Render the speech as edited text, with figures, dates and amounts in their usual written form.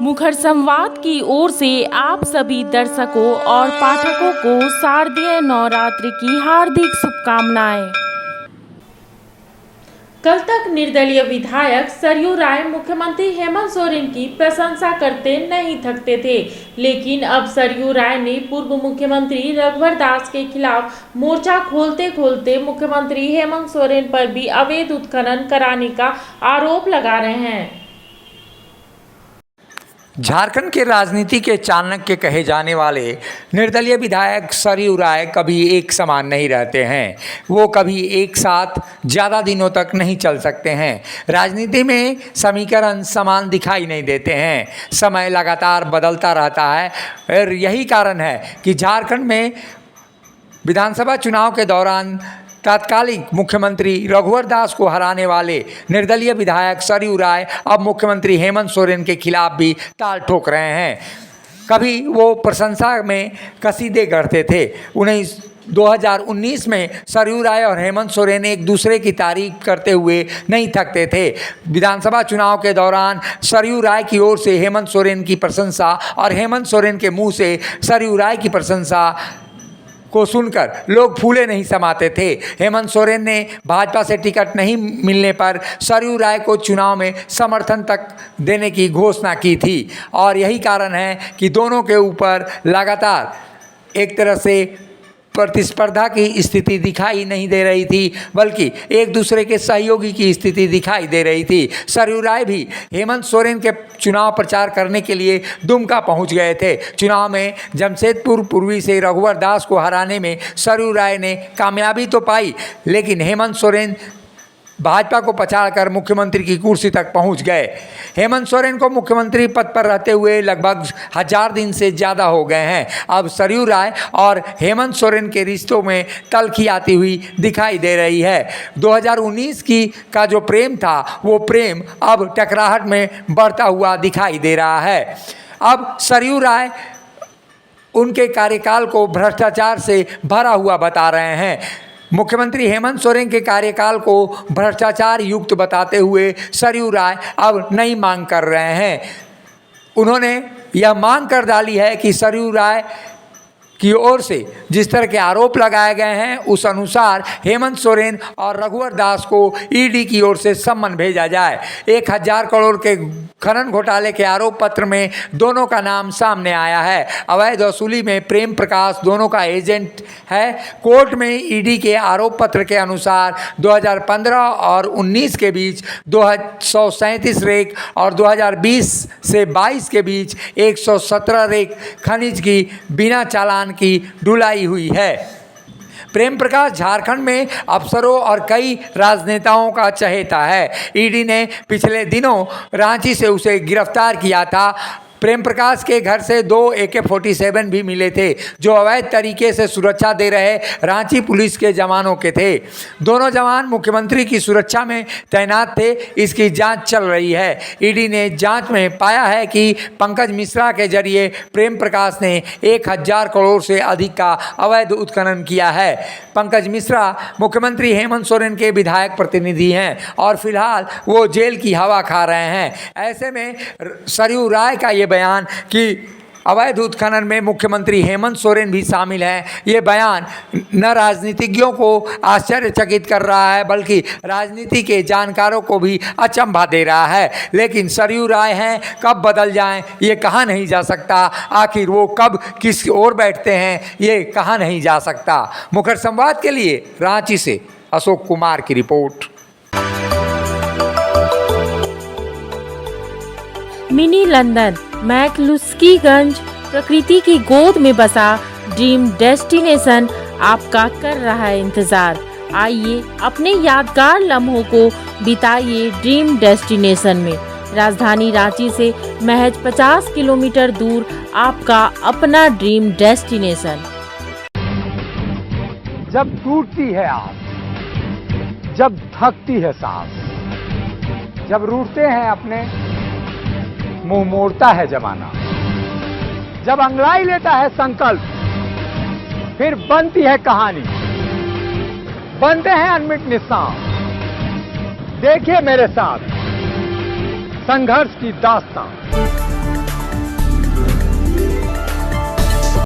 मुखर संवाद की ओर से आप सभी दर्शकों और पाठकों को शारदीय नवरात्रि की हार्दिक शुभकामनाएं। कल तक निर्दलीय विधायक सरयू राय मुख्यमंत्री हेमंत सोरेन की प्रशंसा करते नहीं थकते थे, लेकिन अब सरयू राय ने पूर्व मुख्यमंत्री रघुवर दास के खिलाफ मोर्चा खोलते खोलते मुख्यमंत्री हेमंत सोरेन पर भी अवैध उत्खनन कराने का आरोप लगा रहे हैं। झारखंड के राजनीति के चाणक्य कहे जाने वाले निर्दलीय विधायक सरयू राय कभी एक समान नहीं रहते हैं। वो कभी एक साथ ज़्यादा दिनों तक नहीं चल सकते हैं। राजनीति में समीकरण समान दिखाई नहीं देते हैं। समय लगातार बदलता रहता है और यही कारण है कि झारखंड में विधानसभा चुनाव के दौरान तत्कालीन मुख्यमंत्री रघुवर दास को हराने वाले निर्दलीय विधायक सरयू राय अब मुख्यमंत्री हेमंत सोरेन के खिलाफ भी ताल ठोक रहे हैं। कभी वो प्रशंसा में कसीदे गढ़ते थे। 2019 में सरयू राय और हेमंत सोरेन एक दूसरे की तारीफ करते हुए नहीं थकते थे। विधानसभा चुनाव के दौरान सरयू राय की ओर से हेमंत सोरेन की प्रशंसा और हेमंत सोरेन के मुंह से सरयू राय की प्रशंसा को सुनकर लोग फूले नहीं समाते थे। हेमंत सोरेन ने भाजपा से टिकट नहीं मिलने पर सरयू राय को चुनाव में समर्थन तक देने की घोषणा की थी और यही कारण है कि दोनों के ऊपर लगातार एक तरह से प्रतिस्पर्धा की स्थिति दिखाई नहीं दे रही थी, बल्कि एक दूसरे के सहयोगी की स्थिति दिखाई दे रही थी। सरयू राय भी हेमंत सोरेन के चुनाव प्रचार करने के लिए दुमका पहुंच गए थे। चुनाव में जमशेदपुर पूर्वी से रघुवर दास को हराने में सरयू राय ने कामयाबी तो पाई, लेकिन हेमंत सोरेन भाजपा को पछाड़कर मुख्यमंत्री की कुर्सी तक पहुंच गए। हेमंत सोरेन को मुख्यमंत्री पद पर रहते हुए लगभग 1000 दिन से ज़्यादा हो गए हैं। अब सरयू राय और हेमंत सोरेन के रिश्तों में तल्खी आती हुई दिखाई दे रही है। 2019 का जो प्रेम था वो प्रेम अब टकराहट में बढ़ता हुआ दिखाई दे रहा है। अब सरयू राय उनके कार्यकाल को भ्रष्टाचार से भरा हुआ बता रहे हैं। मुख्यमंत्री हेमंत सोरेन के कार्यकाल को भ्रष्टाचार युक्त बताते हुए सरयू राय अब नई मांग कर रहे हैं। उन्होंने यह मांग कर डाली है कि सरयू राय की ओर से जिस तरह के आरोप लगाए गए हैं उस अनुसार हेमंत सोरेन और रघुवर दास को ईडी की ओर से सम्मन भेजा जाए। 1000 करोड़ के खनन घोटाले के आरोप पत्र में दोनों का नाम सामने आया है। अवैध वसूली में प्रेम प्रकाश दोनों का एजेंट है। कोर्ट में ईडी के आरोप पत्र के अनुसार 2015 और 19 के बीच 237 रेक और 2020 से 22 के बीच 117 रेक खनिज की बिना चालान की ढुलाई हुई है। प्रेम प्रकाश झारखंड में अफसरों और कई राजनेताओं का चहेता है। ईडी ने पिछले दिनों रांची से उसे गिरफ्तार किया था। प्रेम प्रकाश के घर से 2 AK-47 भी मिले थे, जो अवैध तरीके से सुरक्षा दे रहे रांची पुलिस के जवानों के थे। दोनों जवान मुख्यमंत्री की सुरक्षा में तैनात थे। इसकी जांच चल रही है। ईडी ने जांच में पाया है कि पंकज मिश्रा के जरिए प्रेम प्रकाश ने 1000 करोड़ से अधिक का अवैध उत्खनन किया है। पंकज मिश्रा मुख्यमंत्री हेमंत सोरेन के विधायक प्रतिनिधि हैं और फिलहाल वो जेल की हवा खा रहे हैं। ऐसे में सरयू राय का ये बयान कि अवैध उत्खनन में मुख्यमंत्री हेमंत सोरेन भी शामिल हैं, ये बयान न राजनीतिज्ञों को आश्चर्यचकित कर रहा है, बल्कि राजनीति के जानकारों को भी अचंभा दे रहा है। लेकिन सरयू राय हैं, कब बदल जाएं ये कहा नहीं जा सकता। आखिर वो कब किस ओर बैठते हैं ये कहा नहीं जा सकता। मुखर संवाद के लिए रांची से अशोक कुमार की रिपोर्ट। मिनी लंदन मैक्लुस्कीगंज प्रकृति की गोद में बसा ड्रीम डेस्टिनेशन आपका कर रहा है इंतजार। आइए अपने यादगार लम्हों को बिताइए ड्रीम डेस्टिनेशन में। राजधानी रांची से महज 50 किलोमीटर दूर आपका अपना ड्रीम डेस्टिनेशन। जब टूटती है आस, जब थकती है सांस, जब रूठते हैं अपने मुंह मोड़ता है जमाना, जब अंगड़ाई लेता है संकल्प, फिर बनती है कहानी, बनते हैं अनमिट निशान। देखिए मेरे साथ संघर्ष की दास्तां।